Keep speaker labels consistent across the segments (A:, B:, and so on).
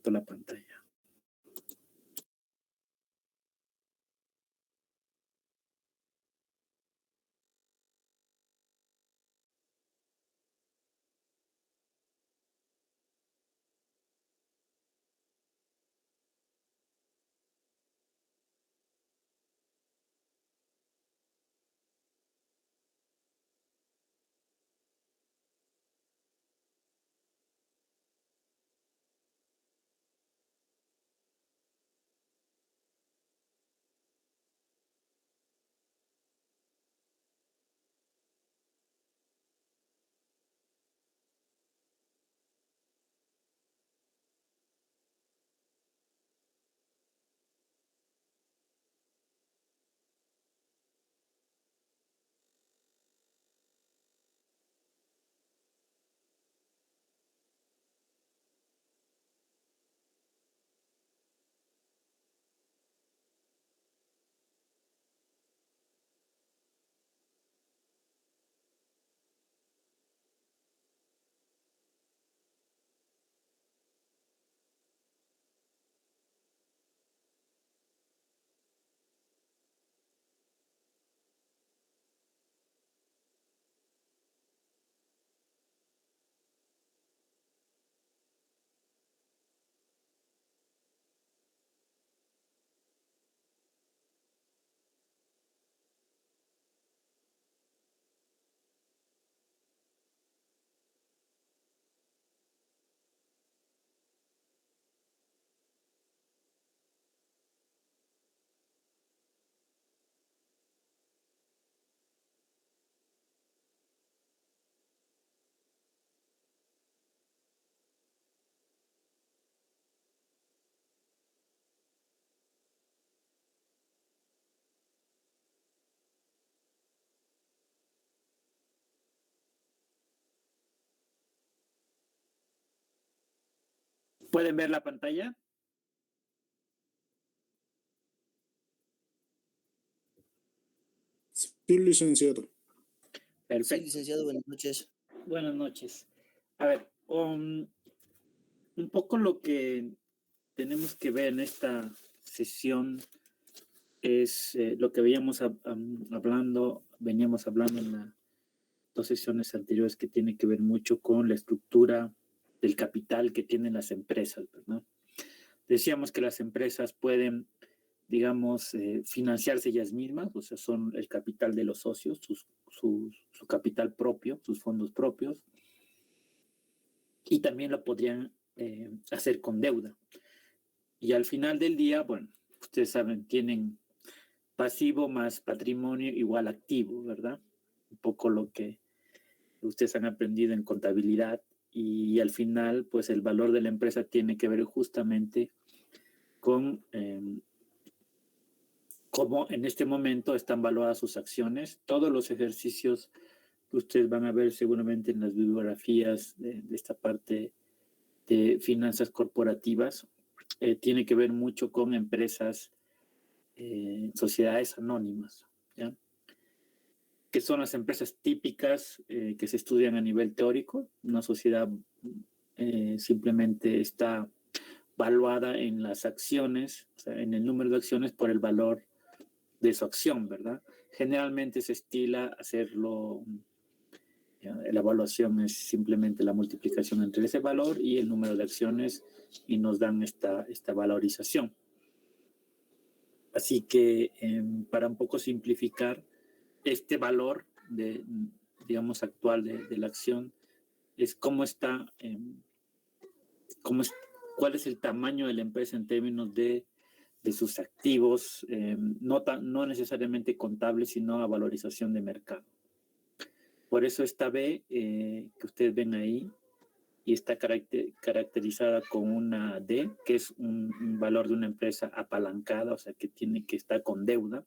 A: comparto la pantalla. ¿Pueden ver la pantalla?
B: Sí, licenciado.
A: Perfecto.
C: Sí, licenciado, buenas noches.
A: Buenas noches. A ver, un poco lo que tenemos que ver en esta sesión es lo que veníamos hablando en las dos sesiones anteriores, que tiene que ver mucho con la estructura del capital que tienen las empresas, ¿verdad? Decíamos que las empresas pueden, digamos, financiarse ellas mismas, o sea, son el capital de los socios, su capital propio, sus fondos propios, y también lo podrían hacer con deuda. Y al final del día, bueno, ustedes saben, tienen pasivo más patrimonio igual activo, ¿verdad? Un poco lo que ustedes han aprendido en contabilidad, y al final, pues el valor de la empresa tiene que ver justamente con cómo en este momento están valoradas sus acciones. Todos los ejercicios que ustedes van a ver seguramente en las bibliografías de esta parte de finanzas corporativas, tiene que ver mucho con empresas, sociedades anónimas, ¿ya? Que son las empresas típicas que se estudian a nivel teórico. Una sociedad simplemente está valuada en las acciones, o sea, en el número de acciones por el valor de su acción, ¿verdad? Generalmente se estila hacerlo, la evaluación es simplemente la multiplicación entre ese valor y el número de acciones, y nos dan esta valorización. Así que para un poco simplificar, este valor digamos, actual de la acción es cómo está, cuál es el tamaño de la empresa en términos de sus activos, no necesariamente contables, sino a valorización de mercado. Por eso esta B que ustedes ven ahí, y está caracterizada con una D, que es un valor de una empresa apalancada, o sea, que está con deuda.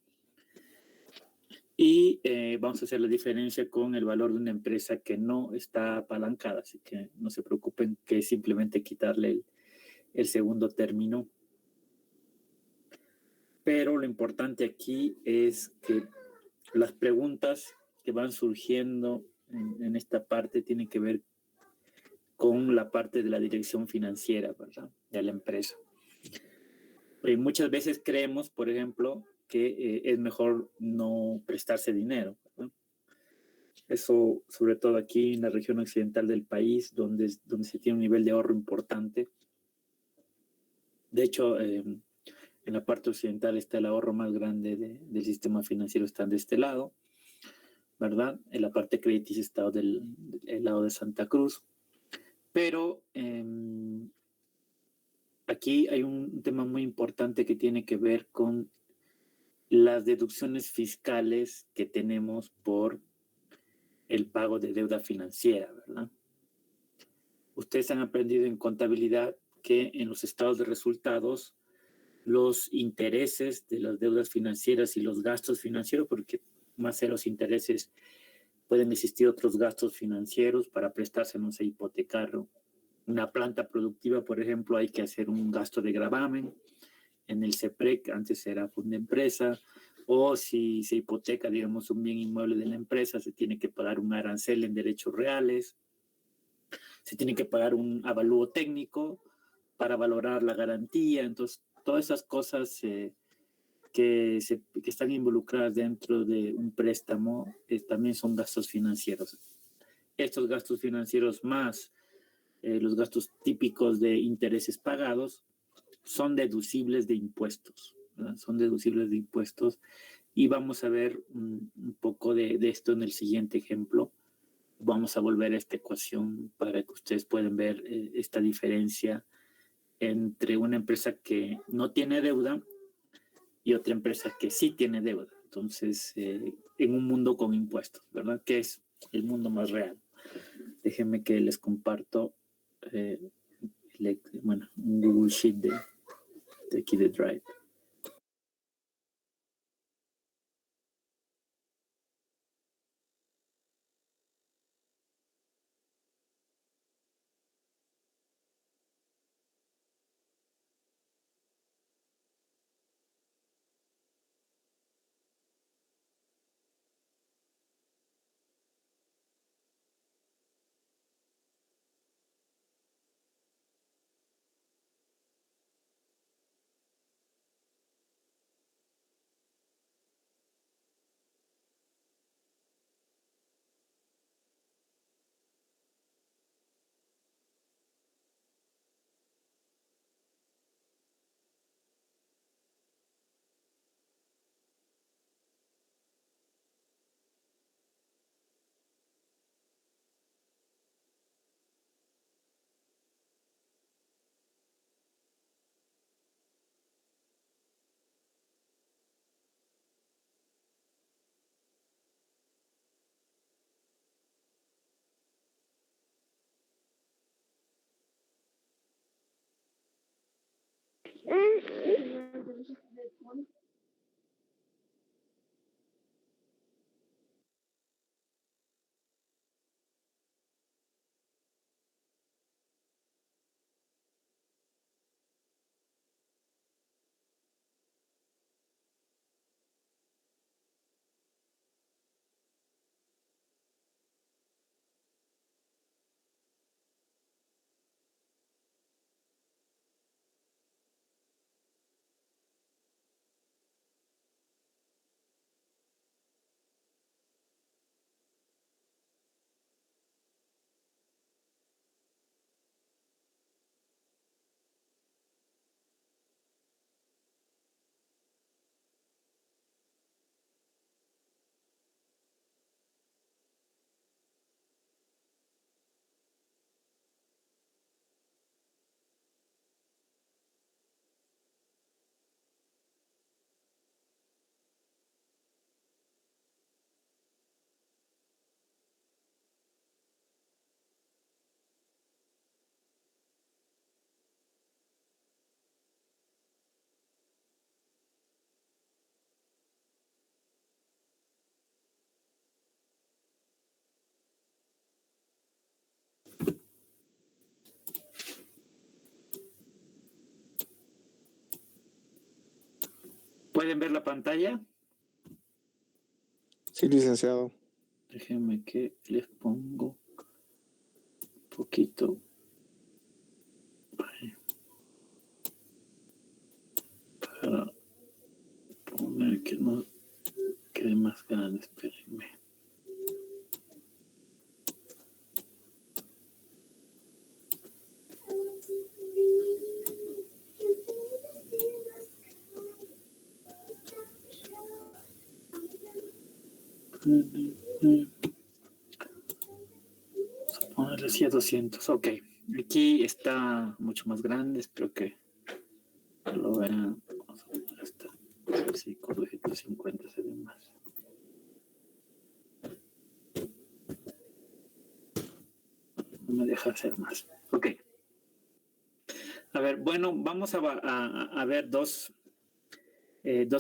A: Y vamos a hacer la diferencia con el valor de una empresa que no está apalancada, así que no se preocupen, que es simplemente quitarle el segundo término. Pero lo importante aquí es que las preguntas que van surgiendo en esta parte tienen que ver con la parte de la dirección financiera, ¿verdad?, de la empresa. Muchas veces creemos, por ejemplo, que es mejor no prestarse dinero, ¿verdad? Eso, sobre todo aquí en la región occidental del país, donde se tiene un nivel de ahorro importante. De hecho, en la parte occidental está el ahorro más grande del sistema financiero, está de este lado, ¿verdad? En la parte crediticia está del lado de Santa Cruz. Pero aquí hay un tema muy importante que tiene que ver con las deducciones fiscales que tenemos por el pago de deuda financiera, ¿verdad? Ustedes han aprendido en contabilidad que en los estados de resultados los intereses de las deudas financieras y los gastos financieros, porque más de los intereses pueden existir otros gastos financieros para prestárselos a hipotecar una planta productiva, por ejemplo, hay que hacer un gasto de gravamen en el CEPREC, antes era Fundempresa, o si se hipoteca, digamos, un bien inmueble de la empresa, se tiene que pagar un arancel en derechos reales, se tiene que pagar un avalúo técnico para valorar la garantía. Entonces, todas esas cosas que están involucradas dentro de un préstamo también son gastos financieros. Estos gastos financieros más los gastos típicos de intereses pagados son deducibles de impuestos, ¿verdad? Son deducibles de impuestos, y vamos a ver un poco de esto en el siguiente ejemplo. Vamos a volver a esta ecuación para que ustedes puedan ver esta diferencia entre una empresa que no tiene deuda y otra empresa que sí tiene deuda. Entonces, en un mundo con impuestos, ¿verdad? Que es el mundo más real. Déjenme que les comparto un Google Sheet de aquí de Drive. ¿Pueden ver la pantalla?
B: Sí, licenciado.
A: Déjenme que les pongo un poquito Vamos a ponerle así a 200. Ok. Aquí está mucho más grande. Espero que lo vean. Vamos a poner esta. Sí, con 250 se ve más. No me deja hacer más. Ok. A ver, bueno, vamos a ver dos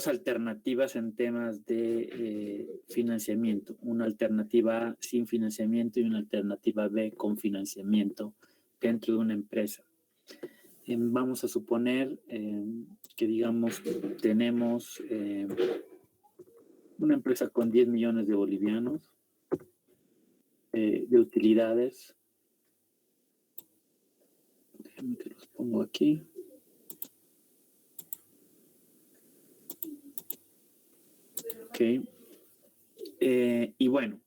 A: alternativas en temas de financiamiento. Una alternativa A sin financiamiento y una alternativa B con financiamiento dentro de una empresa. Vamos a suponer que, digamos, tenemos una empresa con 10 millones de bolivianos de utilidades. Déjenme que los pongo aquí. Ok. Y bueno,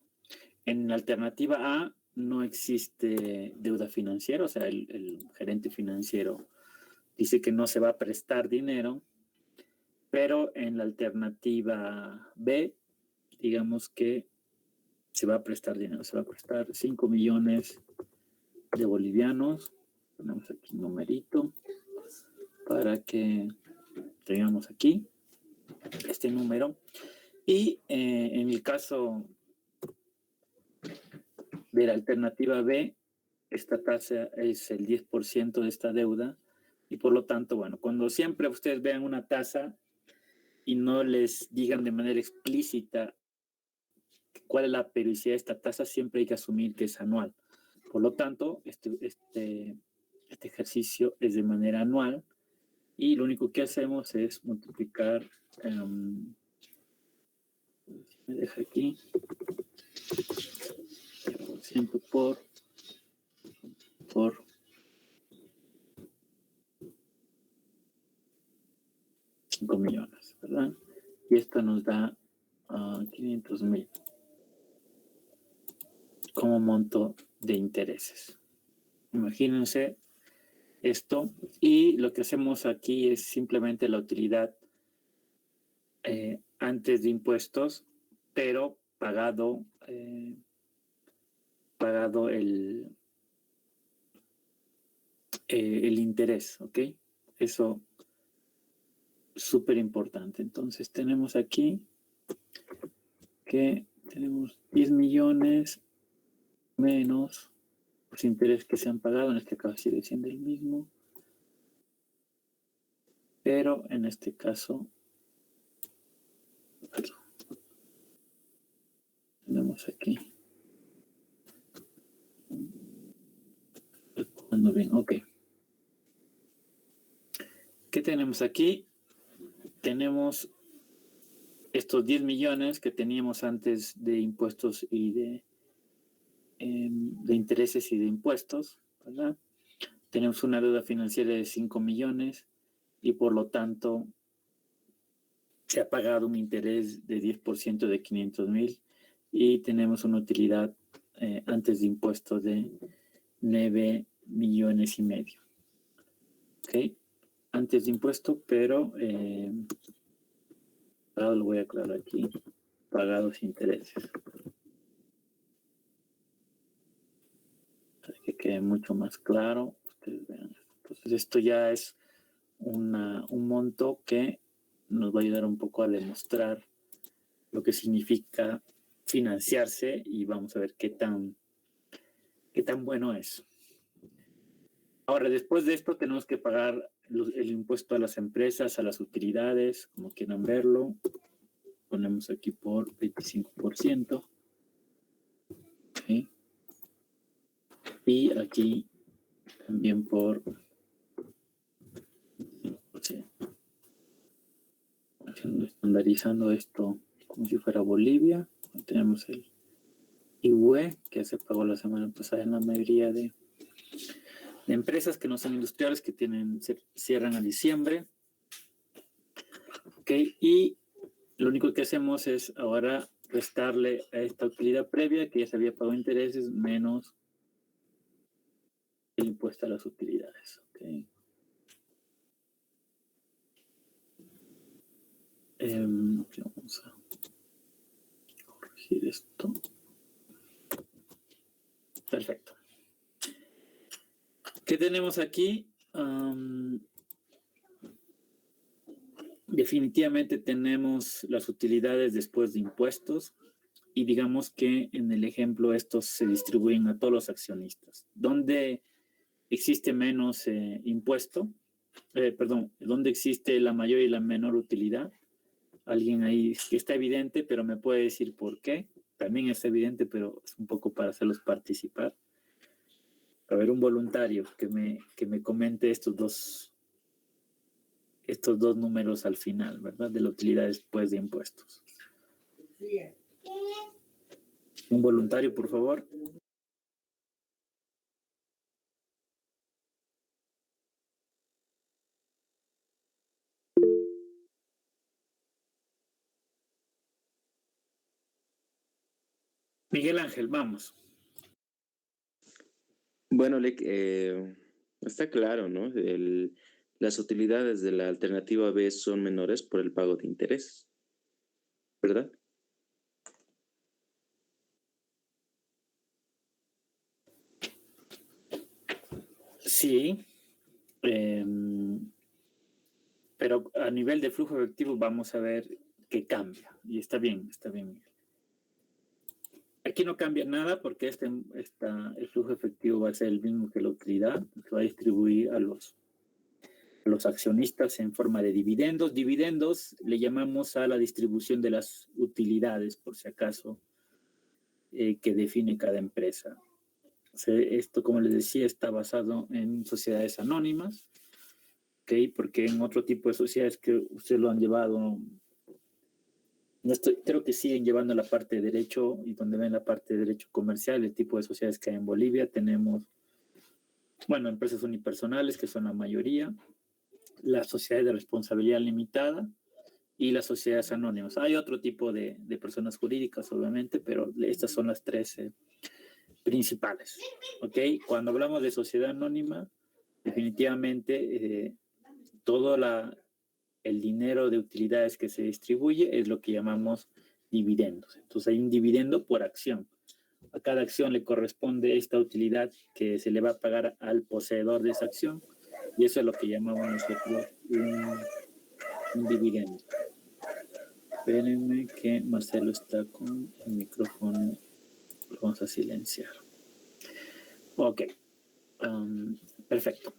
A: en la alternativa A no existe deuda financiera, o sea, el gerente financiero dice que no se va a prestar dinero, pero en la alternativa B, digamos que se va a prestar dinero, se va a prestar 5 millones de bolivianos. Ponemos aquí un numerito para que tengamos aquí este número. Y en el caso de la alternativa B, esta tasa es el 10% de esta deuda y por lo tanto, bueno, cuando siempre ustedes vean una tasa y no les digan de manera explícita cuál es la periodicidad de esta tasa, siempre hay que asumir que es anual. Por lo tanto, este ejercicio es de manera anual y lo único que hacemos es multiplicar, me deja aquí, 100% por 5 millones, ¿verdad? Y esto nos da 500,000 como monto de intereses. Imagínense esto y lo que hacemos aquí es simplemente la utilidad antes de impuestos, pero pagado el interés, ¿ok? Eso es súper importante. Entonces tenemos aquí que tenemos 10 millones menos los intereses que se han pagado, en este caso sigue siendo el mismo, pero en este caso, perdón, tenemos aquí, cuando bien, ok. ¿Qué tenemos aquí? Tenemos estos 10 millones que teníamos antes de impuestos y de intereses y de impuestos, ¿verdad? Tenemos una deuda financiera de 5 millones y por lo tanto se ha pagado un interés de 10% de 500,000 y tenemos una utilidad antes de impuestos de 9 millones y medio. ¿Ok? Antes de impuesto, pero ahora lo voy a aclarar aquí, pagados intereses. Para que quede mucho más claro, ustedes vean. Entonces esto ya es un monto que nos va a ayudar un poco a demostrar lo que significa financiarse y vamos a ver qué tan bueno es. Ahora, después de esto tenemos que pagar el impuesto a las empresas, a las utilidades, como quieran verlo. Ponemos aquí por 25%. ¿Sí? Y aquí también por 5%. Estandarizando esto como si fuera Bolivia. Tenemos el IUE, que se pagó la semana pasada en la mayoría de empresas que no son industriales, que cierran a diciembre. Ok, y lo único que hacemos es ahora restarle a esta utilidad previa que ya se había pagado intereses menos el impuesto a las utilidades. Okay. Vamos a corregir. corregir esto. Perfecto. ¿Qué tenemos aquí? Definitivamente tenemos las utilidades después de impuestos y digamos que en el ejemplo estos se distribuyen a todos los accionistas. ¿Dónde existe menos impuesto? ¿Dónde existe la mayor y la menor utilidad? Alguien ahí que está evidente, pero me puede decir por qué. También está evidente, pero es un poco para hacerlos participar. A ver, un voluntario que me comente estos dos números al final, ¿verdad? De la utilidad después de impuestos. Un voluntario, por favor. Miguel Ángel, vamos.
B: Bueno, está claro, ¿no? Las utilidades de la alternativa B son menores por el pago de interés, ¿verdad?
A: Sí, pero a nivel de flujo efectivo vamos a ver que cambia. Y está bien, Miguel. Aquí no cambia nada porque el flujo efectivo va a ser el mismo que la utilidad. Se va a distribuir a los accionistas en forma de dividendos. Dividendos le llamamos a la distribución de las utilidades, por si acaso, que define cada empresa. Esto, como les decía, está basado en sociedades anónimas, ¿okay? Porque en otro tipo de sociedades que ustedes lo han llevado, creo que siguen llevando la parte de derecho, y donde ven la parte de derecho comercial, el tipo de sociedades que hay en Bolivia, tenemos, bueno, empresas unipersonales, que son la mayoría, las sociedades de responsabilidad limitada y las sociedades anónimas. Hay otro tipo de personas jurídicas, obviamente, pero estas son las tres principales, ¿ok? Cuando hablamos de sociedad anónima, definitivamente todo el dinero de utilidades que se distribuye es lo que llamamos dividendos. Entonces hay un dividendo por acción. A cada acción le corresponde esta utilidad que se le va a pagar al poseedor de esa acción, y eso es lo que llamamos nosotros un dividendo. Espérenme que Marcelo está con el micrófono. Lo vamos a silenciar. Ok. Perfecto.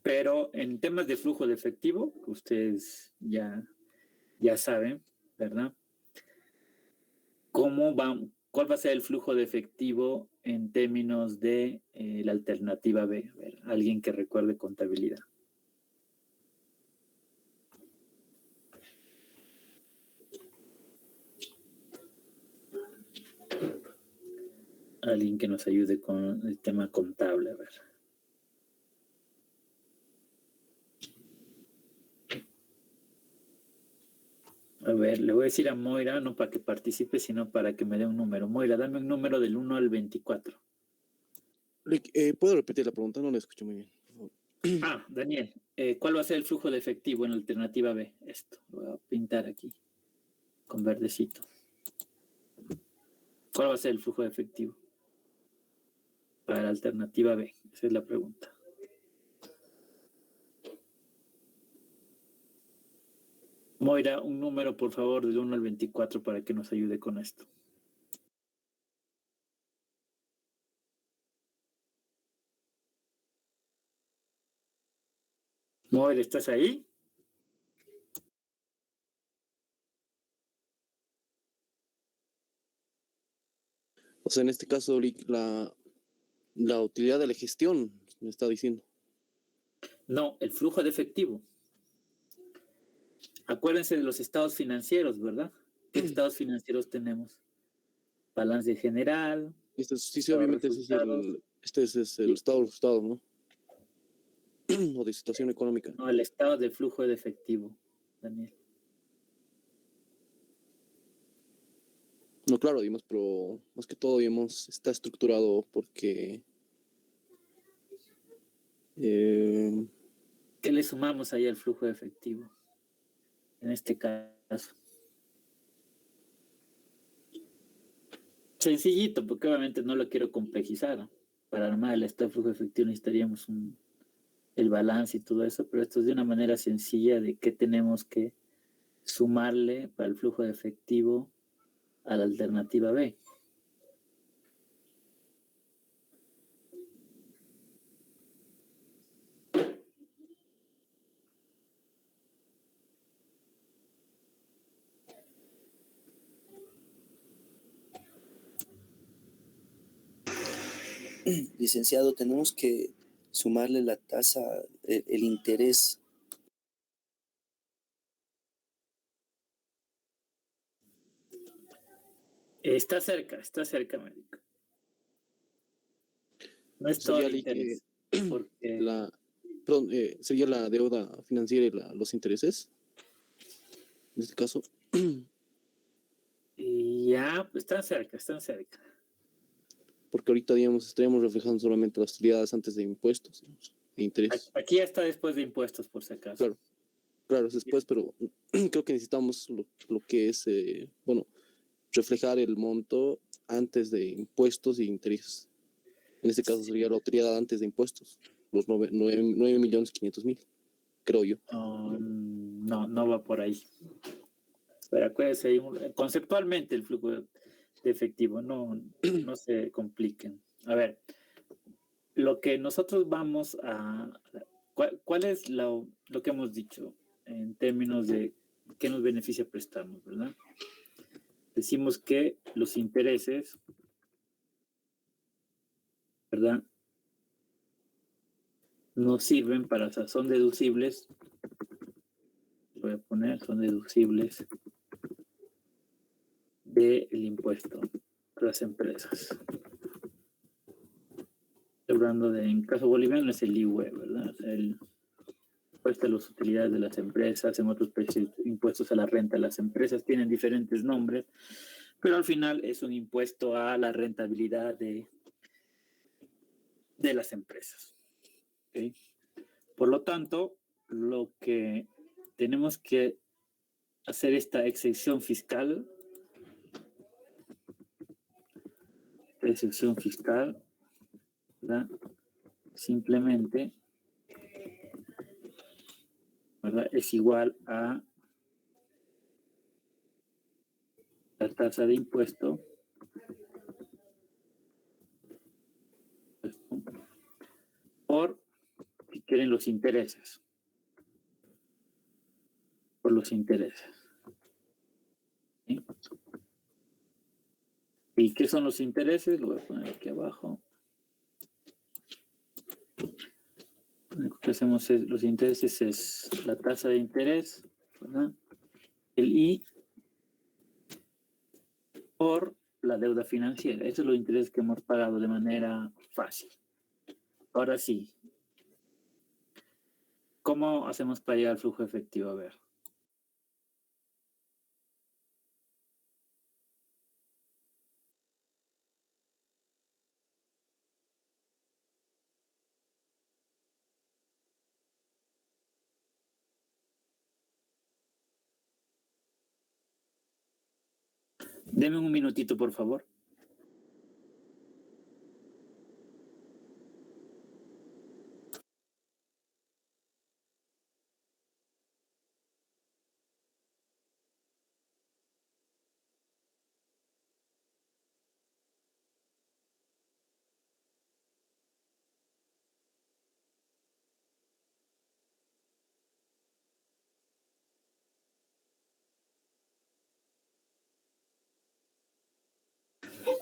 A: Pero en temas de flujo de efectivo, que ustedes ya saben, ¿verdad? ¿Cuál va a ser el flujo de efectivo en términos de la alternativa B? A ver, alguien que recuerde contabilidad. Alguien que nos ayude con el tema contable, a ver. A ver, le voy a decir a Moira, no para que participe, sino para que me dé un número. Moira, dame un número del 1 al 24.
C: ¿Puedo repetir la pregunta? No la escucho muy bien.
A: Daniel, ¿cuál va a ser el flujo de efectivo en la alternativa B? Esto, lo voy a pintar aquí con verdecito. ¿Cuál va a ser el flujo de efectivo para la alternativa B? Esa es la pregunta. Moira, un número, por favor, del 1 al 24 para que nos ayude con esto. Moira, ¿estás ahí?
C: O sea, en este caso, la utilidad de la gestión, me está diciendo.
A: No, el flujo de efectivo. Acuérdense de los estados financieros, ¿verdad? ¿Qué estados financieros tenemos? Balance general.
C: Sí, obviamente este es el estado de resultados, ¿no? O de situación económica.
A: No, el estado de flujo de efectivo, Daniel.
C: No, claro, digamos, pero más que todo, digamos, está estructurado porque...
A: ¿Qué le sumamos ahí al flujo de efectivo? En este caso. sencillito, porque obviamente no lo quiero complejizar. Para armar el estado de flujo efectivo necesitaríamos el balance y todo eso, pero esto es de una manera sencilla de qué tenemos que sumarle para el flujo de efectivo a la alternativa B.
D: Licenciado, tenemos que sumarle la tasa, el interés.
A: Está cerca, médico. No es todo
C: Sería
A: el interés, porque
C: sería la deuda financiera y los intereses. En este caso,
A: y ya, pues están cerca.
C: porque ahorita, digamos, estaríamos reflejando solamente las utilidades antes de impuestos, digamos, de interés.
A: Aquí ya está después de impuestos, por si acaso.
C: Claro, es después, pero creo que necesitamos lo que es, reflejar el monto antes de impuestos y intereses. En este caso sería la utilidad antes de impuestos, los 9.500.000, creo yo.
A: No va por ahí. Pero acuérdense, conceptualmente el flujo de efectivo, no se compliquen. A ver, lo que nosotros vamos a... ¿Cuál es lo que hemos dicho en términos de qué nos beneficia prestarnos, verdad? Decimos que los intereses, ¿verdad? Nos sirven para, o sea, son deducibles. Voy a poner, son deducibles del impuesto a las empresas. Hablando de, en caso boliviano es el IUE, ¿verdad? O sea, el impuesto a las utilidades de las empresas, en otros países impuestos a la renta de las empresas, tienen diferentes nombres, pero al final es un impuesto a la rentabilidad de las empresas. ¿Okay? Por lo tanto, lo que tenemos que hacer esta exención fiscal, ¿verdad? Simplemente, ¿verdad? Es igual a la tasa de impuesto por, si quieren, los intereses. Por los intereses. ¿Sí? ¿Y qué son los intereses? Lo voy a poner aquí abajo. Lo que hacemos es, los intereses es la tasa de interés, ¿verdad? El I por la deuda financiera. Esos son los intereses que hemos pagado de manera fácil. Ahora sí. ¿Cómo hacemos para llegar al flujo efectivo? A ver. Deme un minutito, por favor.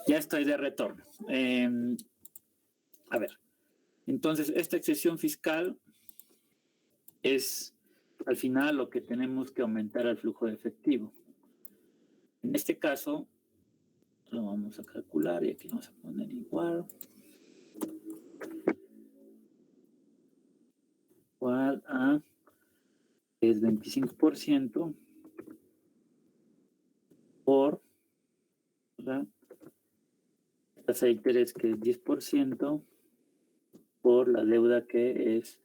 A: Ya estoy de retorno. A ver, entonces esta exención fiscal es al final lo que tenemos que aumentar al flujo de efectivo. En este caso, lo vamos a calcular y aquí vamos a poner igual. Igual a es 25% por, ¿verdad? Tasa de interés que es 10% por la deuda que es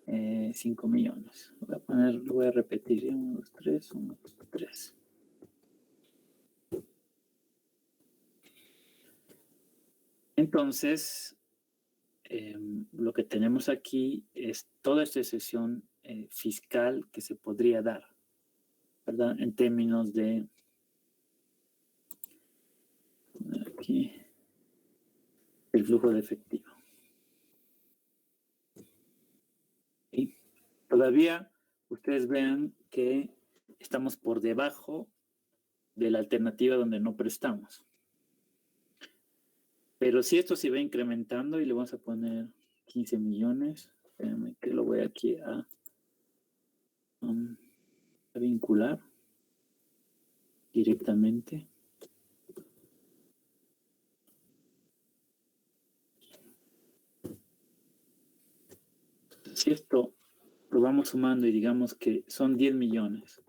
A: 5 millones. Voy a repetir, 1, 2, 3, 1, 2, 3. Entonces, lo que tenemos aquí es toda esta sesión fiscal que se podría dar, ¿verdad? En términos de aquí el flujo de efectivo. Y todavía ustedes vean que estamos por debajo de la alternativa donde no prestamos. Pero si esto se va incrementando y le vamos a poner 15 millones, espérenme que lo voy aquí a vincular directamente. Si esto lo vamos sumando y digamos que son 10 millones.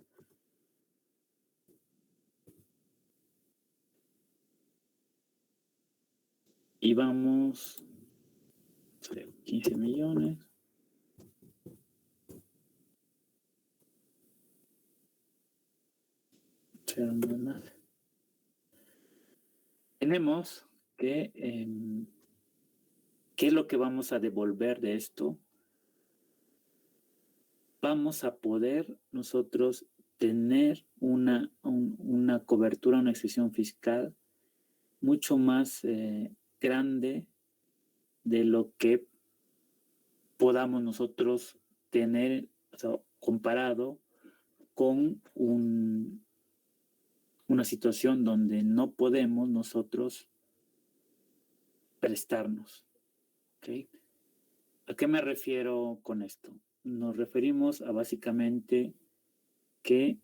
A: Y vamos, 15 millones. Tenemos que, ¿qué es lo que vamos a devolver de esto? Vamos a poder nosotros tener una cobertura, una excesión fiscal mucho más grande de lo que podamos nosotros tener, o sea, comparado con una situación donde no podemos nosotros prestarnos. ¿Okay? ¿A qué me refiero con esto? Nos referimos a básicamente que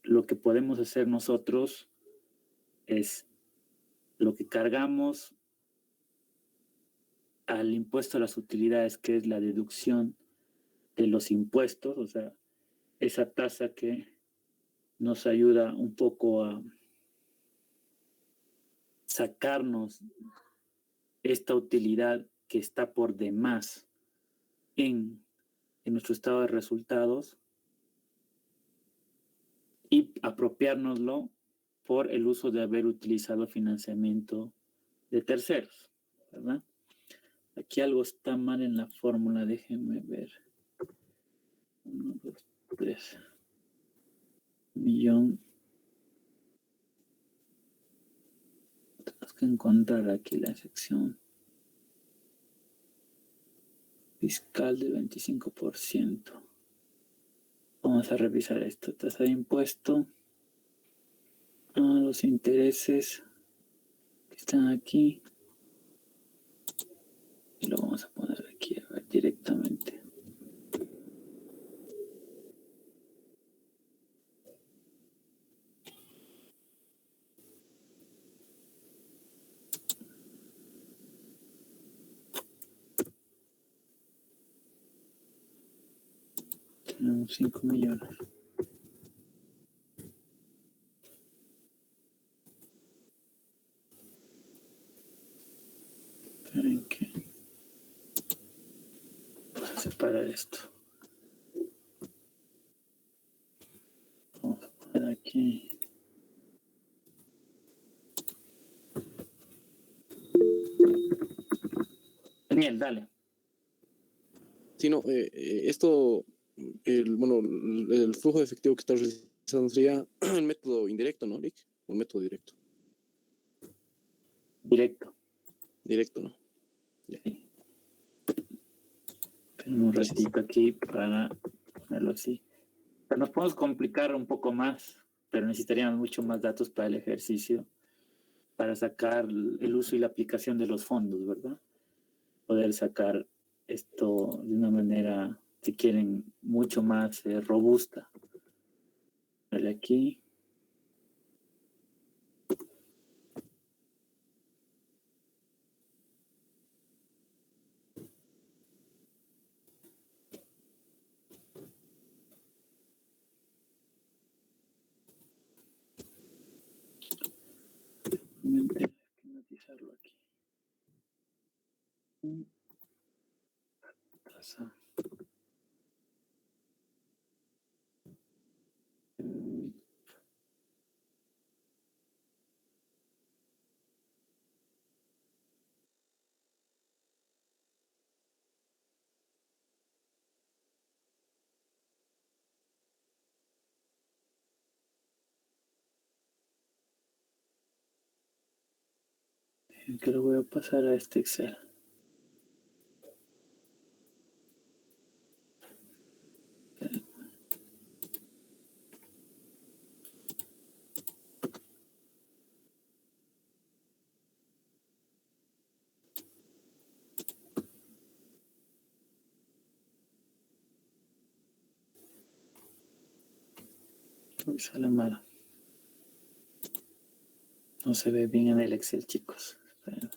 A: lo que podemos hacer nosotros es lo que cargamos al impuesto a las utilidades, que es la deducción de los impuestos, o sea, esa tasa que nos ayuda un poco a sacarnos esta utilidad que está por demás en nuestro estado de resultados y apropiárnoslo por el uso de haber utilizado financiamiento de terceros, ¿verdad? Aquí algo está mal en la fórmula, déjenme ver. 1, 2, 3. Millón. Tenemos que encontrar aquí la sección fiscal del 25%. Vamos a revisar esto. Tasa de impuesto. Los intereses que están aquí. Y lo vamos a poner aquí a ver directamente. Tenemos 5 millones. Esperen que vamos a separar esto. Vamos a poner aquí. Daniel, dale.
C: Sí, no, esto, bueno, el flujo de efectivo que está realizando sería el método indirecto, ¿no, Rick? O el método directo.
A: Directo.
C: Directo, ¿no?
A: Sí. Tengo un ratito aquí para ponerlo así. Pero nos podemos complicar un poco más, pero necesitaríamos mucho más datos para el ejercicio, para sacar el uso y la aplicación de los fondos, ¿verdad? Poder sacar esto de una manera, si quieren, mucho más robusta. Vale, aquí. Esquematizarlo aquí. Tasa. Que lo voy a pasar a este Excel. Uy, sale mal. No se ve bien en el Excel, chicos. Esperen.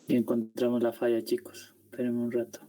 A: Y encontramos la falla, chicos. Espérenme un rato.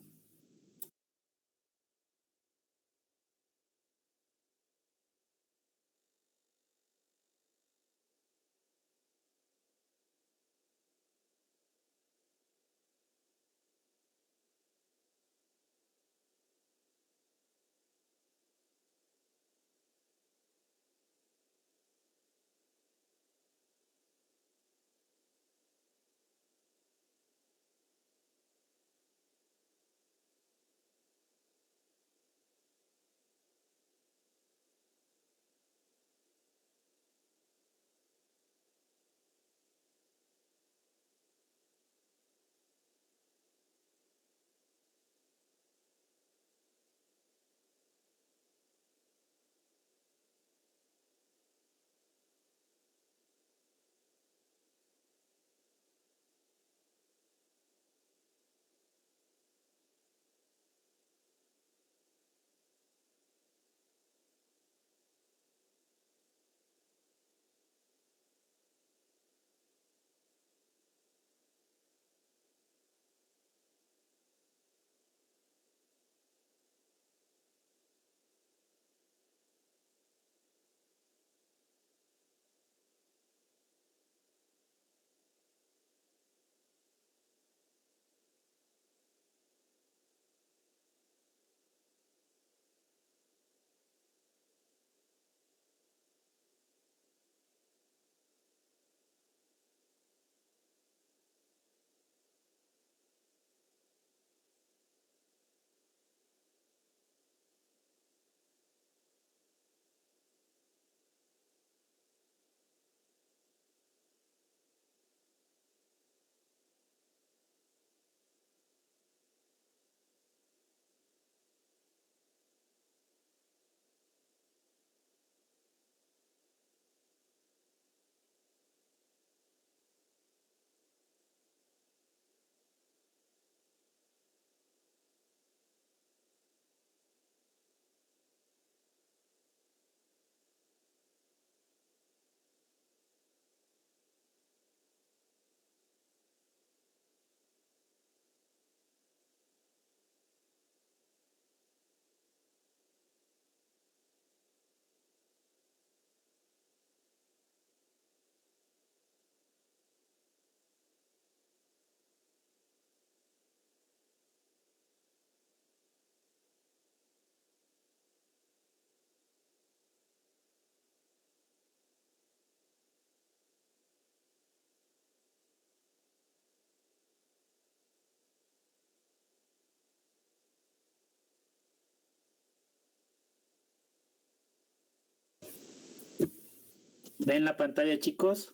A: ¿Ven la pantalla, chicos?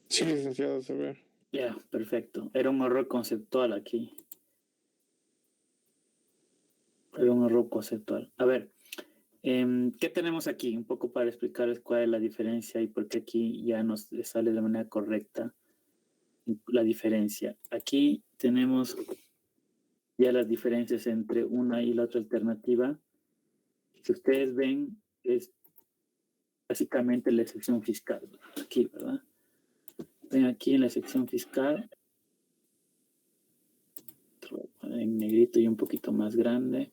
E: Sí, licenciado, se ve.
A: Ya, perfecto. Era un error conceptual aquí. Era un error conceptual. A ver, ¿qué tenemos aquí? Un poco para explicarles cuál es la diferencia y por qué aquí ya nos sale de manera correcta la diferencia. Aquí tenemos ya las diferencias entre una y la otra alternativa. Si ustedes ven, es básicamente la sección fiscal. Aquí, ¿verdad? Ven aquí en la sección fiscal, en negrito y un poquito más grande.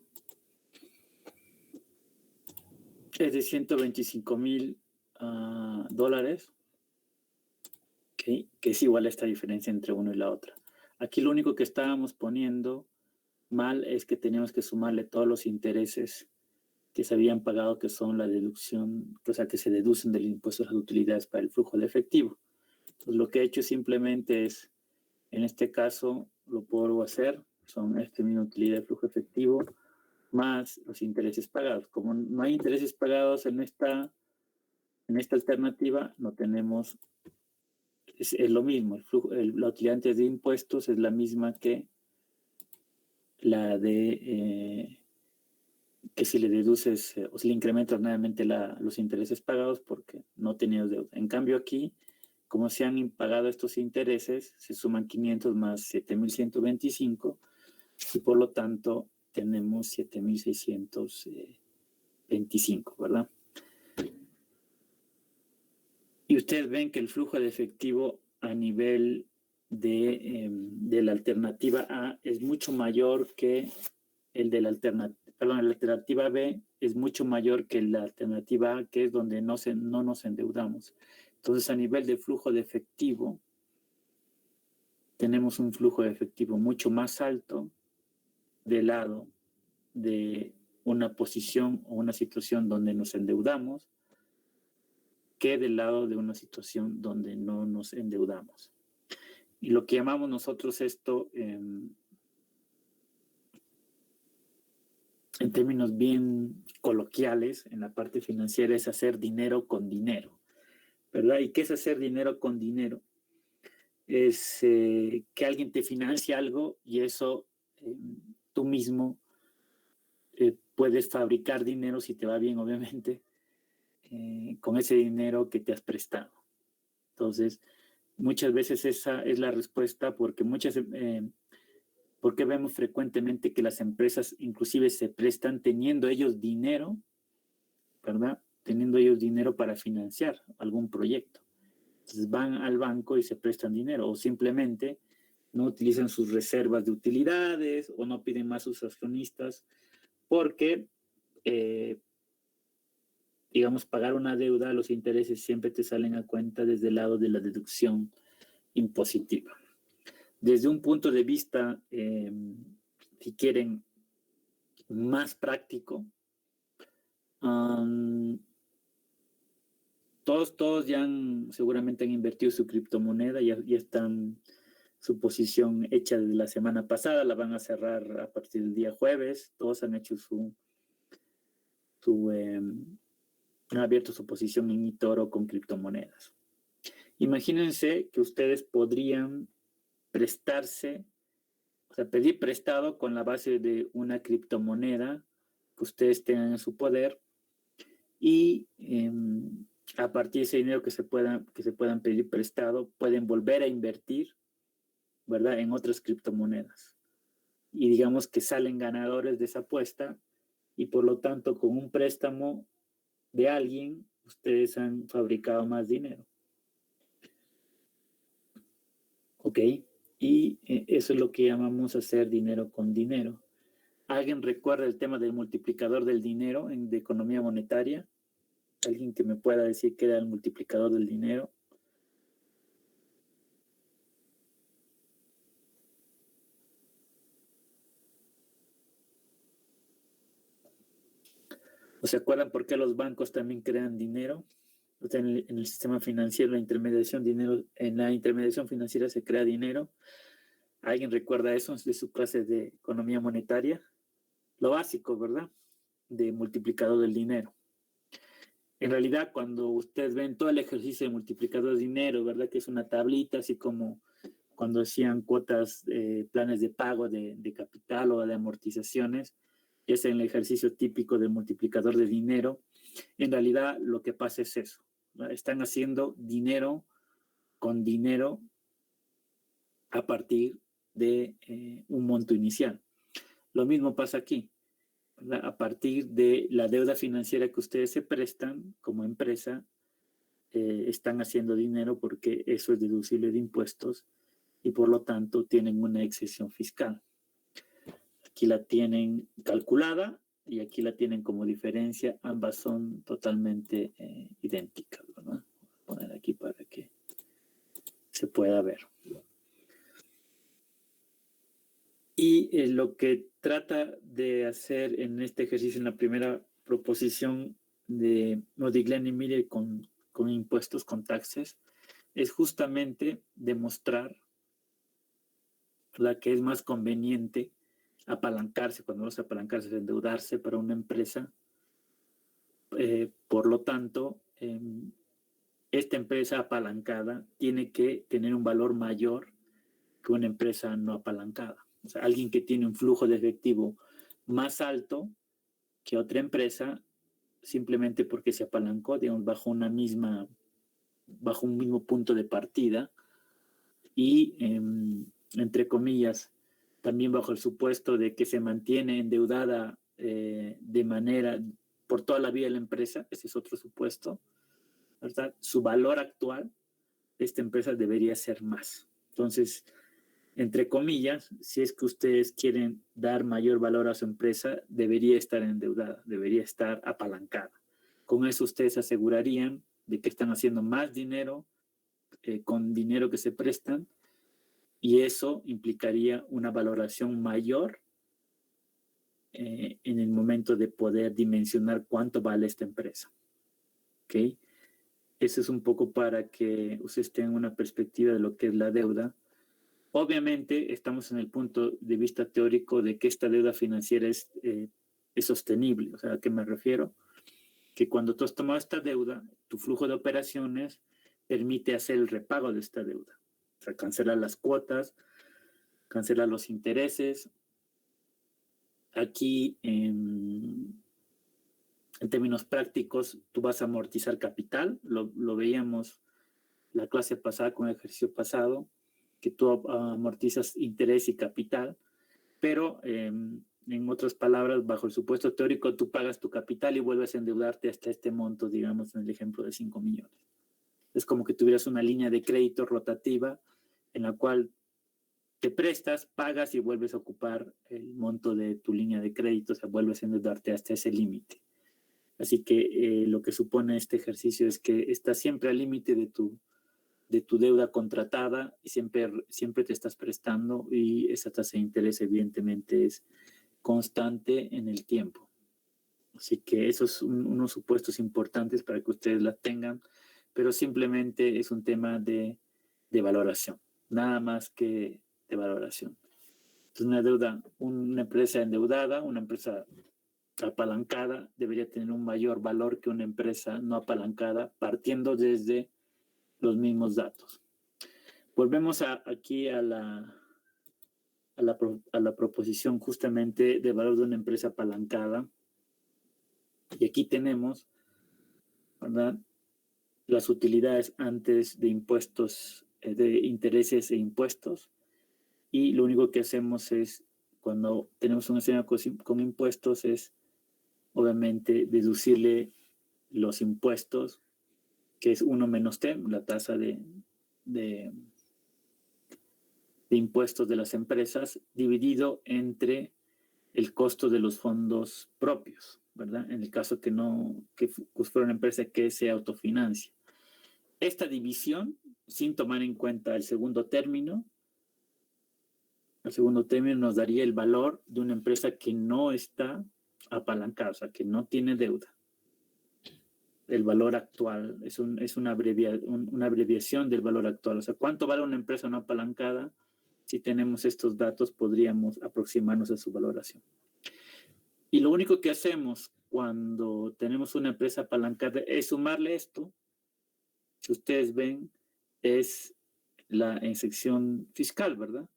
A: Es de 125,000 dólares, ¿okay? Que es igual a esta diferencia entre uno y la otra. Aquí lo único que estábamos poniendo mal es que teníamos que sumarle todos los intereses que se habían pagado, que son la deducción, o sea, que se deducen del impuesto a las utilidades para el flujo de efectivo. Entonces, lo que he hecho simplemente es, en este caso, lo puedo hacer, son este mismo utilidad de flujo efectivo, más los intereses pagados. Como no hay intereses pagados en esta alternativa, no tenemos, es lo mismo, la utilidad antes de impuestos es la misma que la de, que si le deduces o si le incrementas nuevamente los intereses pagados porque no tenías deuda. En cambio aquí, como se han pagado estos intereses, se suman 500 más 7,125 y por lo tanto tenemos 7,625, ¿verdad? Y ustedes ven que el flujo de efectivo a nivel de la alternativa A es mucho mayor que el de la alternativa B es mucho mayor que la alternativa A, que es donde no nos endeudamos. Entonces, a nivel de flujo de efectivo, tenemos un flujo de efectivo mucho más alto del lado de una posición o una situación donde nos endeudamos que del lado de una situación donde no nos endeudamos. Y lo que llamamos nosotros esto, en términos bien coloquiales, en la parte financiera, es hacer dinero con dinero, ¿verdad? ¿Y qué es hacer dinero con dinero? Es que alguien te financia algo y eso tú mismo puedes fabricar dinero, si te va bien, obviamente, con ese dinero que te has prestado. Entonces, muchas veces esa es la respuesta porque porque vemos frecuentemente que las empresas inclusive se prestan teniendo ellos dinero, ¿verdad? Teniendo ellos dinero para financiar algún proyecto. Entonces van al banco y se prestan dinero o simplemente no utilizan sus reservas de utilidades o no piden más a sus accionistas porque, digamos, pagar una deuda, los intereses siempre te salen a cuenta desde el lado de la deducción impositiva. Desde un punto de vista, si quieren, más práctico, todos ya seguramente han invertido su criptomoneda, ya están su posición hecha desde la semana pasada, la van a cerrar a partir del día jueves, todos han hecho han abierto su posición en eToro con criptomonedas. Imagínense que ustedes podrían prestarse, o sea, pedir prestado con la base de una criptomoneda que ustedes tengan en su poder y a partir de ese dinero que se puedan pedir prestado, pueden volver a invertir, ¿verdad?, en otras criptomonedas. Y digamos que salen ganadores de esa apuesta y por lo tanto con un préstamo de alguien, ustedes han fabricado más dinero. ¿Ok? Y eso es lo que llamamos hacer dinero con dinero. ¿Alguien recuerda el tema del multiplicador del dinero de economía monetaria? ¿Alguien que me pueda decir qué era el multiplicador del dinero? ¿O se acuerdan por qué los bancos también crean dinero? O sea, en el sistema financiero, en la intermediación financiera se crea dinero. ¿Alguien recuerda eso de su clase de economía monetaria? Lo básico, ¿verdad? de multiplicador del dinero. En realidad, cuando ustedes ven todo el ejercicio de multiplicador de dinero, ¿verdad? Que es una tablita, así como cuando hacían cuotas, planes de pago de capital o de amortizaciones, es en el ejercicio típico del multiplicador de dinero. En realidad, lo que pasa es eso, ¿no? Están haciendo dinero con dinero a partir de un monto inicial. Lo mismo pasa aquí, ¿verdad? A partir de la deuda financiera que ustedes se prestan como empresa, están haciendo dinero porque eso es deducible de impuestos y por lo tanto tienen una exención fiscal. Aquí la tienen calculada y aquí la tienen como diferencia. Ambas son totalmente idénticas, ¿verdad? Voy a poner aquí para que se pueda ver. Y lo que trata de hacer en este ejercicio, en la primera proposición de Modigliani y Miller con impuestos, con taxes, es justamente demostrar la que es más conveniente apalancarse, cuando vamos a apalancarse, es endeudarse para una empresa. Por lo tanto, esta empresa apalancada tiene que tener un valor mayor que una empresa no apalancada. O sea, alguien que tiene un flujo de efectivo más alto que otra empresa, simplemente porque se apalancó, digamos, bajo un mismo punto de partida y, entre comillas, también bajo el supuesto de que se mantiene endeudada de manera por toda la vida de la empresa, ese es otro supuesto, ¿verdad? Su valor actual de esta empresa debería ser más. Entonces, entre comillas, si es que ustedes quieren dar mayor valor a su empresa, debería estar endeudada, debería estar apalancada. Con eso ustedes asegurarían de que están haciendo más dinero con dinero que se prestan, y eso implicaría una valoración mayor en el momento de poder dimensionar cuánto vale esta empresa. ¿Ok? Eso es un poco para que ustedes tengan una perspectiva de lo que es la deuda. Obviamente estamos en el punto de vista teórico de que esta deuda financiera es sostenible. O sea, ¿a qué me refiero? Que cuando tú has tomado esta deuda, tu flujo de operaciones permite hacer el repago de esta deuda. O sea, cancelar las cuotas, cancelar los intereses. Aquí, en términos prácticos, tú vas a amortizar capital. Lo veíamos la clase pasada con el ejercicio pasado, que tú amortizas interés y capital, pero en otras palabras, bajo el supuesto teórico, tú pagas tu capital y vuelves a endeudarte hasta este monto, digamos, en el ejemplo de 5 millones. Es como que tuvieras una línea de crédito rotativa en la cual te prestas, pagas y vuelves a ocupar el monto de tu línea de crédito, o sea, vuelves a endeudarte hasta ese límite. Así que lo que supone este ejercicio es que estás siempre al límite de tu deuda contratada y siempre te estás prestando, y esa tasa de interés evidentemente es constante en el tiempo. Así que esos son unos supuestos importantes para que ustedes la tengan, pero simplemente es un tema de valoración, nada más que de valoración. Entonces, una empresa endeudada, una empresa apalancada, debería tener un mayor valor que una empresa no apalancada, partiendo desde los mismos datos. Volvemos aquí a la proposición justamente de valor de una empresa apalancada. Y aquí tenemos, ¿verdad?, las utilidades antes de impuestos, de intereses e impuestos. Y lo único que hacemos es, cuando tenemos un escenario con impuestos, es obviamente deducirle los impuestos, que es 1 menos T, la tasa de impuestos de las empresas, dividido entre el costo de los fondos propios, ¿verdad? En el caso que fuera una empresa que se autofinancia. Esta división, sin tomar en cuenta el segundo término nos daría el valor de una empresa que no está apalancada, o sea, que no tiene deuda. El valor actual es una abreviación del valor actual. O sea, ¿cuánto vale una empresa no apalancada? Si tenemos estos datos, podríamos aproximarnos a su valoración. Y lo único que hacemos cuando tenemos una empresa apalancada es sumarle esto. Si ustedes ven, es la sección fiscal, ¿verdad?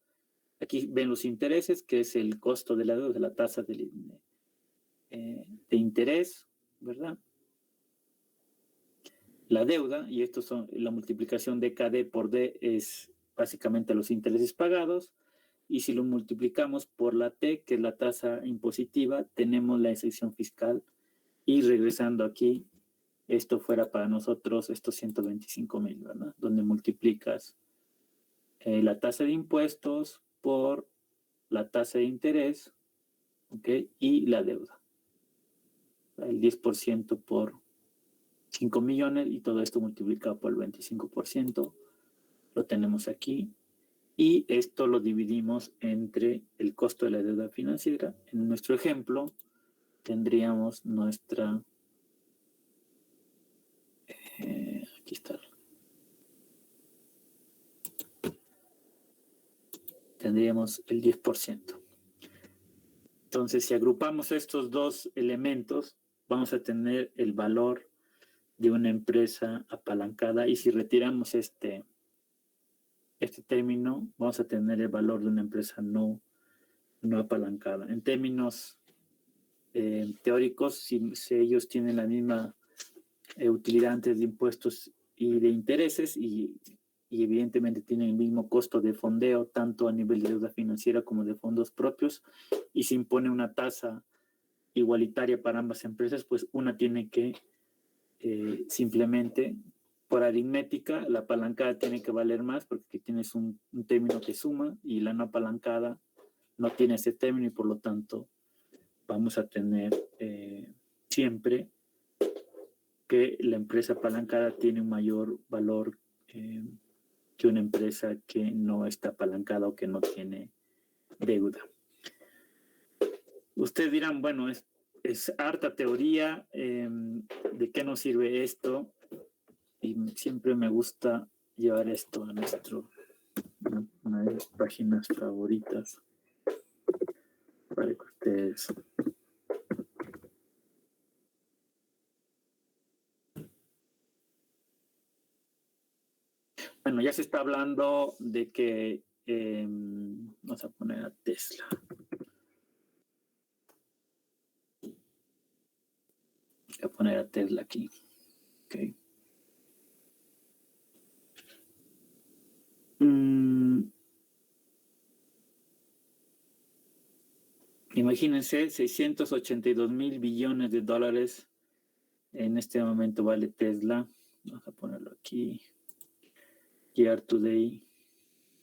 A: Aquí ven los intereses, que es el costo de la deuda, la tasa de interés, ¿verdad? La deuda, y esto son la multiplicación de KD por D, es básicamente los intereses pagados, y si lo multiplicamos por la T, que es la tasa impositiva, tenemos la exención fiscal, y regresando aquí, esto fuera para nosotros estos 125,000, ¿verdad? Donde multiplicas la tasa de impuestos por la tasa de interés, ¿ok? Y la deuda. El 10% por 5 millones y todo esto multiplicado por el 25%. Lo tenemos aquí. Y esto lo dividimos entre el costo de la deuda financiera. En nuestro ejemplo, tendríamos nuestra... aquí está. Tendríamos el 10%. Entonces, si agrupamos estos dos elementos, vamos a tener el valor de una empresa apalancada. Y si retiramos este término, vamos a tener el valor de una empresa no apalancada. En términos teóricos, si ellos tienen la misma utilidad antes de impuestos y de intereses y evidentemente tienen el mismo costo de fondeo, tanto a nivel de deuda financiera como de fondos propios, y se impone una tasa igualitaria para ambas empresas, pues una tiene que simplemente, por aritmética, la apalancada tiene que valer más porque aquí tienes un término que suma y la no apalancada no tiene ese término y por lo tanto vamos a tener siempre que la empresa apalancada tiene un mayor valor que una empresa que no está apalancada o que no tiene deuda. Ustedes dirán, bueno, es harta teoría, ¿de qué nos sirve esto? Y siempre me gusta llevar esto a una de las páginas favoritas para que ustedes... Bueno, ya se está hablando de que vamos a poner a Tesla. Voy a poner a Tesla aquí. Okay. Imagínense, 682,000 billones de dólares en este momento vale Tesla. Vamos a ponerlo aquí. Year to day.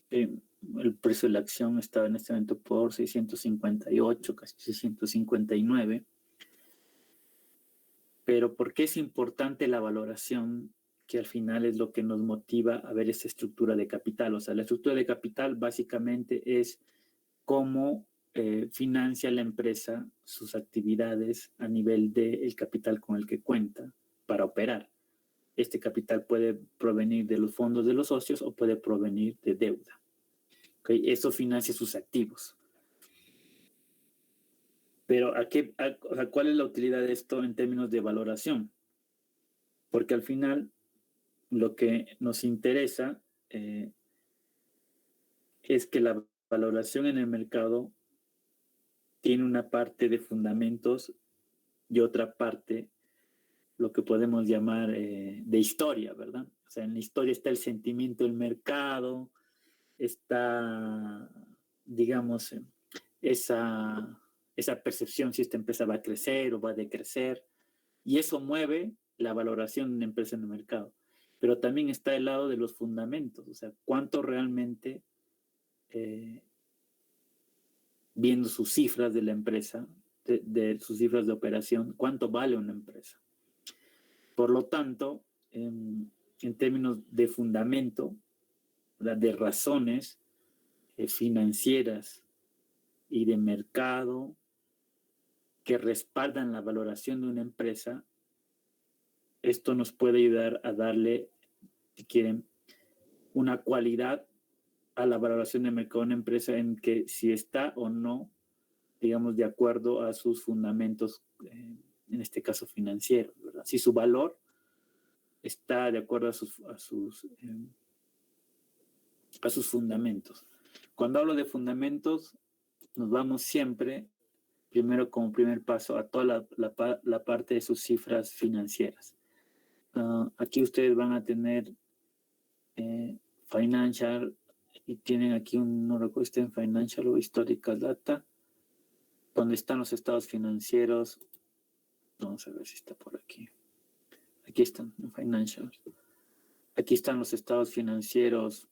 A: El precio de la acción estaba en este momento por 658, casi 659. Pero ¿por qué es importante la valoración? Que al final es lo que nos motiva a ver esa estructura de capital. O sea, la estructura de capital básicamente es cómo financia la empresa sus actividades a nivel del capital con el que cuenta para operar. Este capital puede provenir de los fondos de los socios o puede provenir de deuda. ¿Okay? Eso financia sus activos. Pero ¿cuál es la utilidad de esto en términos de valoración? Porque al final lo que nos interesa es que la valoración en el mercado tiene una parte de fundamentos y otra parte, lo que podemos llamar de historia, ¿verdad? O sea, en la historia está el sentimiento del mercado, está, digamos, esa percepción si esta empresa va a crecer o va a decrecer, y eso mueve la valoración de una empresa en el mercado. Pero también está el lado de los fundamentos, o sea, cuánto realmente, viendo sus cifras de la empresa, de sus cifras de operación, cuánto vale una empresa. Por lo tanto, en términos de fundamento, de razones financieras y de mercado que respaldan la valoración de una empresa, esto nos puede ayudar a darle, si quieren, una cualidad a la valoración de mercado de una empresa en que si está o no, digamos, de acuerdo a sus fundamentos en este caso financieros, ¿verdad? Si su valor está de acuerdo a sus fundamentos. Cuando hablo de fundamentos, nos vamos siempre, primero como primer paso, a toda la parte de sus cifras financieras. Aquí ustedes van a tener financial, y tienen aquí no recuerdo si está en financial o historical data, donde están los estados financieros. Vamos a ver si está por aquí. Aquí están, en financial. Aquí están los estados financieros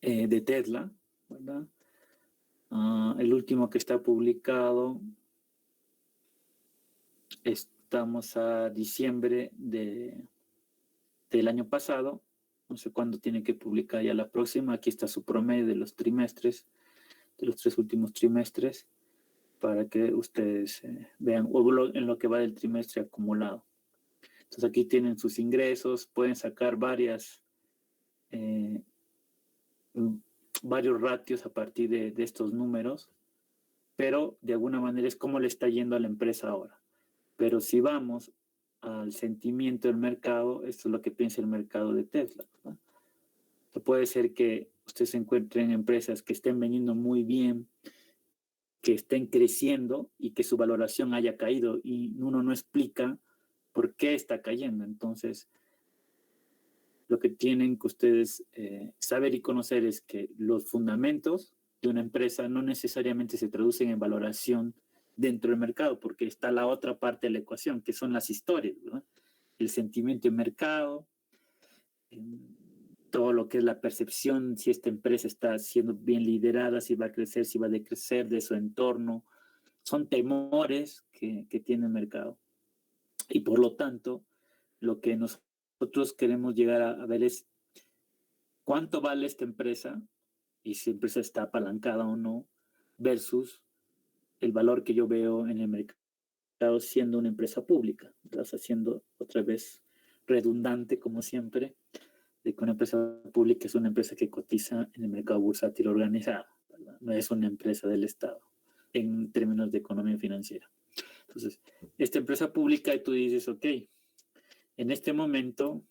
A: de Tesla, ¿verdad? El último que está publicado, estamos a diciembre del año pasado. No sé cuándo tiene que publicar ya la próxima. Aquí está su promedio de los trimestres, de los 3 últimos trimestres, para que ustedes vean en lo que va del trimestre acumulado. Entonces aquí tienen sus ingresos, pueden sacar varios ratios a partir de estos números, pero de alguna manera es cómo le está yendo a la empresa ahora. Pero si vamos al sentimiento del mercado, esto es lo que piensa el mercado de Tesla, ¿no? Puede ser que ustedes se encuentren empresas que estén vendiendo muy bien, que estén creciendo y que su valoración haya caído y uno no explica por qué está cayendo. Entonces, lo que tienen que ustedes saber y conocer es que los fundamentos de una empresa no necesariamente se traducen en valoración dentro del mercado, porque está la otra parte de la ecuación, que son las historias, ¿verdad? El sentimiento de mercado, todo lo que es la percepción, si esta empresa está siendo bien liderada, si va a crecer, si va a decrecer de su entorno. Son temores que tiene el mercado. Y por lo tanto, lo que nosotros queremos llegar a ver es cuánto vale esta empresa y si la empresa está apalancada o no, versus el valor que yo veo en el mercado siendo una empresa pública. Estás haciendo otra vez redundante, como siempre, de que una empresa pública es una empresa que cotiza en el mercado bursátil organizado, ¿verdad? No es una empresa del Estado en términos de economía financiera. Entonces, esta empresa pública, y tú dices, ok, en este momento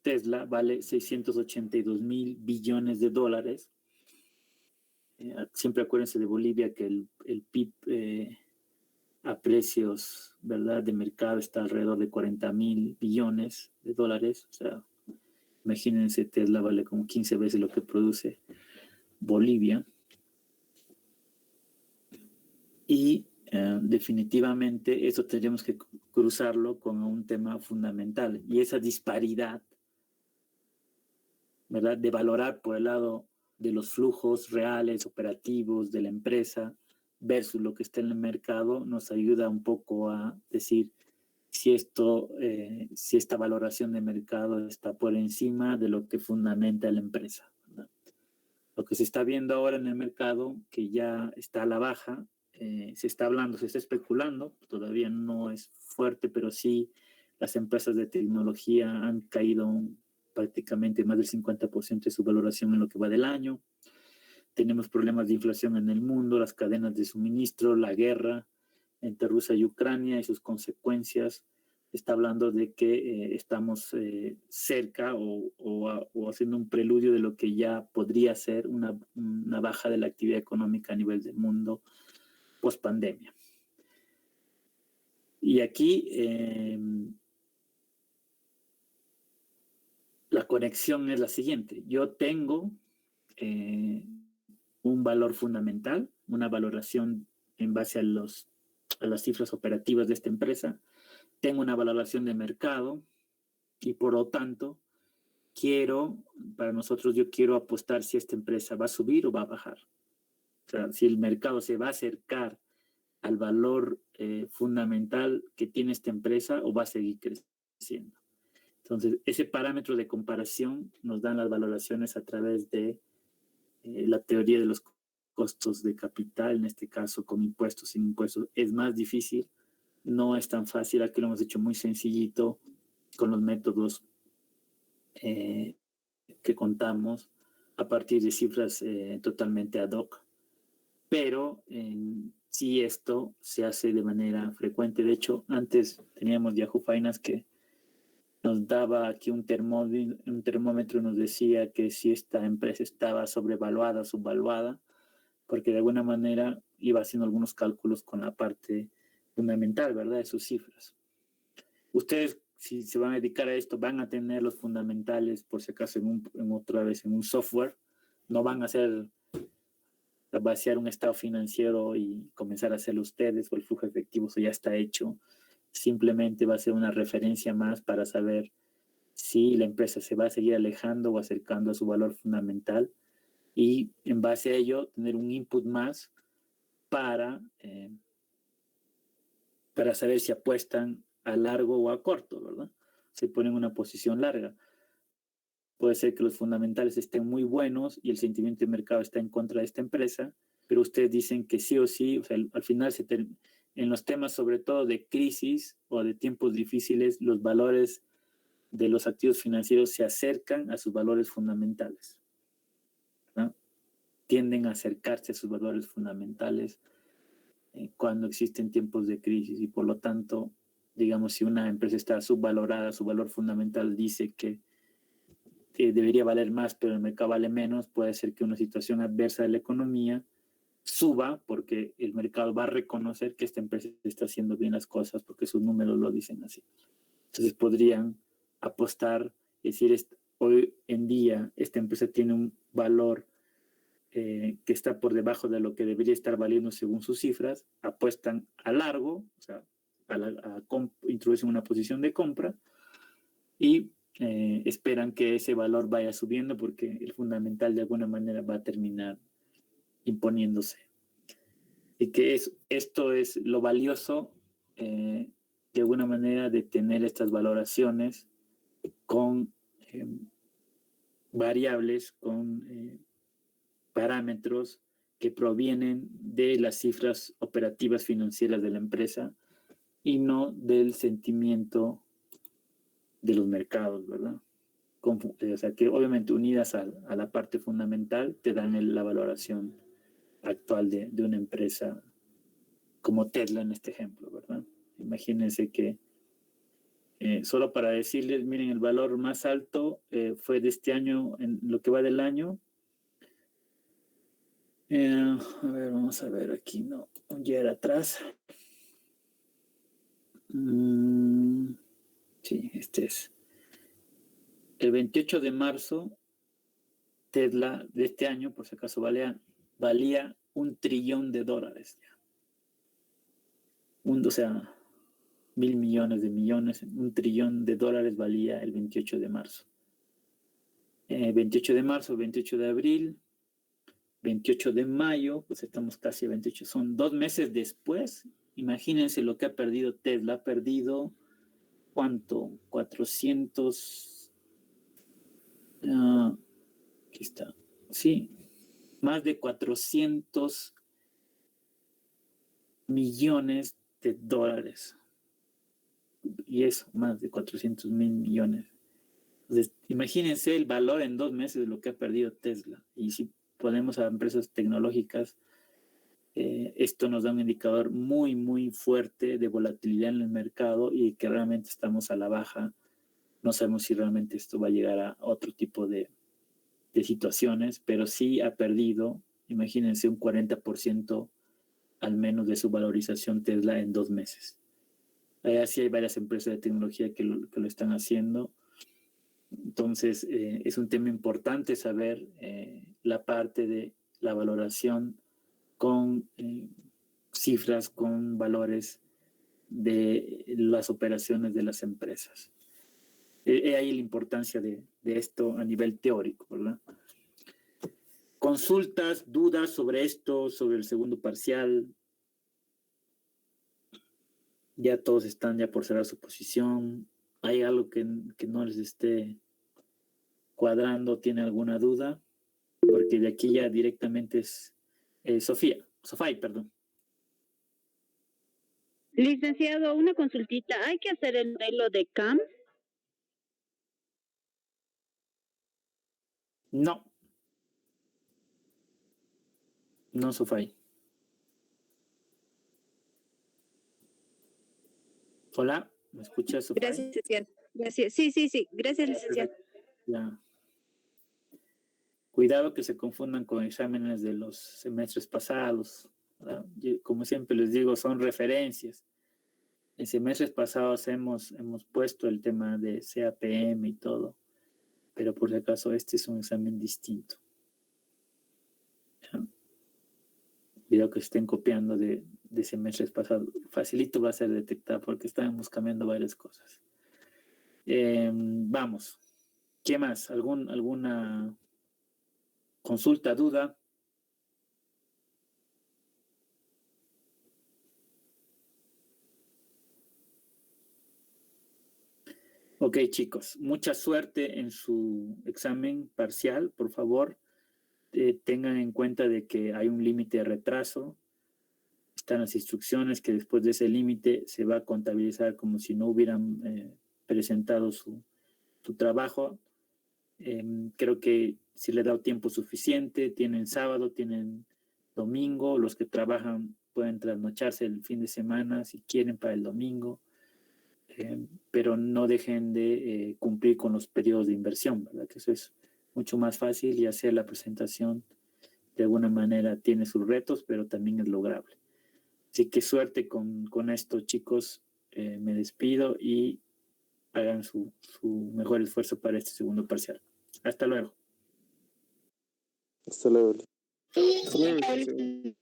A: Tesla vale 682 mil billones de dólares. Siempre acuérdense de Bolivia que el PIB a precios, ¿verdad?, de mercado está alrededor de 40 mil billones de dólares. O sea, imagínense, Tesla vale como 15 veces lo que produce Bolivia. Y definitivamente eso tendríamos que cruzarlo con un tema fundamental. Y esa disparidad, ¿verdad?, de valorar por el lado de los flujos reales, operativos de la empresa versus lo que está en el mercado, nos ayuda un poco a decir si esta valoración de mercado está por encima de lo que fundamenta la empresa, ¿verdad? Lo que se está viendo ahora en el mercado, que ya está a la baja, se está hablando, se está especulando, todavía no es fuerte, pero sí las empresas de tecnología han caído prácticamente más del 50% de su valoración en lo que va del año. Tenemos problemas de inflación en el mundo, las cadenas de suministro, la guerra entre Rusia y Ucrania y sus consecuencias. Está hablando de que estamos cerca o haciendo un preludio de lo que ya podría ser una baja de la actividad económica a nivel del mundo post pandemia. Y aquí la conexión es la siguiente. Yo tengo un valor fundamental, una valoración en base a las cifras operativas de esta empresa. Tengo una valoración de mercado y por lo tanto yo quiero apostar si esta empresa va a subir o va a bajar. O sea, si el mercado se va a acercar al valor fundamental que tiene esta empresa o va a seguir creciendo. Entonces, ese parámetro de comparación nos dan las valoraciones a través de la teoría de los costos de capital, en este caso con impuestos, sin impuestos. Es más difícil, no es tan fácil. Aquí lo hemos hecho muy sencillito con los métodos que contamos a partir de cifras totalmente ad hoc. Pero sí esto se hace de manera frecuente. De hecho, antes teníamos Yahoo Finance que nos daba aquí un termómetro, nos decía que si esta empresa estaba sobrevaluada o subvaluada, porque de alguna manera iba haciendo algunos cálculos con la parte fundamental, ¿verdad?, de sus cifras. Ustedes, si se van a dedicar a esto, van a tener los fundamentales, por si acaso, otra vez en un software. No van a vaciar un estado financiero y comenzar a hacerlo ustedes, o el flujo efectivo, eso ya está hecho. Simplemente va a ser una referencia más para saber si la empresa se va a seguir alejando o acercando a su valor fundamental, y en base a ello tener un input más para saber si apuestan a largo o a corto, ¿verdad? Si ponen una posición larga. Puede ser que los fundamentales estén muy buenos y el sentimiento de mercado está en contra de esta empresa, pero ustedes dicen que sí o sí, o sea, al final en los temas sobre todo de crisis o de tiempos difíciles, los valores de los activos financieros se acercan a sus valores fundamentales, ¿no? Tienden a acercarse a sus valores fundamentales cuando existen tiempos de crisis, y por lo tanto, digamos, si una empresa está subvalorada, su valor fundamental dice que debería valer más, pero el mercado vale menos, puede ser que una situación adversa de la economía suba porque el mercado va a reconocer que esta empresa está haciendo bien las cosas porque sus números lo dicen así. Entonces podrían apostar, decir, hoy en día esta empresa tiene un valor que está por debajo de lo que debería estar valiendo según sus cifras, apuestan a largo, o sea, introducen una posición de compra y esperan que ese valor vaya subiendo porque el fundamental de alguna manera va a terminar imponiéndose. Y que esto es lo valioso de alguna manera de tener estas valoraciones con variables, con parámetros que provienen de las cifras operativas financieras de la empresa y no del sentimiento de los mercados, ¿verdad? O sea, que obviamente unidas a la parte fundamental te dan la valoración actual de una empresa como Tesla en este ejemplo, ¿verdad? Imagínense que solo para decirles, miren, el valor más alto fue de este año, en lo que va del año. A ver, vamos a ver aquí, no, un year atrás. Sí, este es. El 28 de marzo, Tesla de este año, por si acaso, valía $1 trillón. O sea, 1.000 millones de millones, $1 trillón valía el 28 de marzo. 28 de marzo, 28 de abril, 28 de mayo, pues estamos casi a 28, son 2 meses después. Imagínense lo que ha perdido Tesla. Ha perdido, ¿cuánto? 400, aquí está, sí, más de 400 millones de dólares. Y eso, más de 400.000 millones. Entonces, imagínense el valor en 2 meses de lo que ha perdido Tesla. Y si ponemos a empresas tecnológicas, esto nos da un indicador muy, muy fuerte de volatilidad en el mercado y que realmente estamos a la baja. No sabemos si realmente esto va a llegar a otro tipo de situaciones, pero sí ha perdido, imagínense, un 40% al menos de su valorización Tesla en 2 meses. Sí hay varias empresas de tecnología que lo están haciendo. Entonces, es un tema importante saber la parte de la valoración con cifras, con valores de las operaciones de las empresas. Ahí la importancia de esto a nivel teórico, ¿verdad? Consultas, dudas sobre esto, sobre el segundo parcial. Ya todos están ya por cerrar su posición. ¿Hay algo que no les esté cuadrando? ¿Tiene alguna duda? Porque de aquí ya directamente es Sofía, perdón.
F: Licenciado, una consultita. ¿Hay que hacer el modelo de CAM?
A: No, Sofía. Hola, ¿me escuchas, Sofía?
F: Gracias, licenciado. Gracias. Sí, sí, sí. Gracias, licenciado.
A: Ya. Cuidado que se confundan con exámenes de los semestres pasados, ¿verdad? Como siempre les digo, son referencias. En semestres pasados hemos puesto el tema de CAPM y todo, pero por si acaso este es un examen distinto. ¿Ya? Cuidado que estén copiando de semestres pasados. Facilito va a ser detectado porque estamos cambiando varias cosas. Vamos. ¿Qué más? ¿Alguna consulta, duda? Ok, chicos, mucha suerte en su examen parcial, por favor. Tengan en cuenta de que hay un límite de retraso. Están las instrucciones que después de ese límite se va a contabilizar como si no hubieran presentado su trabajo. Creo que si le he dado tiempo suficiente, tienen sábado, tienen domingo, los que trabajan pueden trasnocharse el fin de semana si quieren para el domingo, pero no dejen de cumplir con los periodos de inversión, ¿verdad? Que eso es mucho más fácil y hacer la presentación de alguna manera tiene sus retos, pero también es lograble. Así que suerte con esto, chicos. Me despido y hagan su mejor esfuerzo para este segundo parcial. Hasta luego.
C: Hasta luego.
E: Hasta luego, licenciado.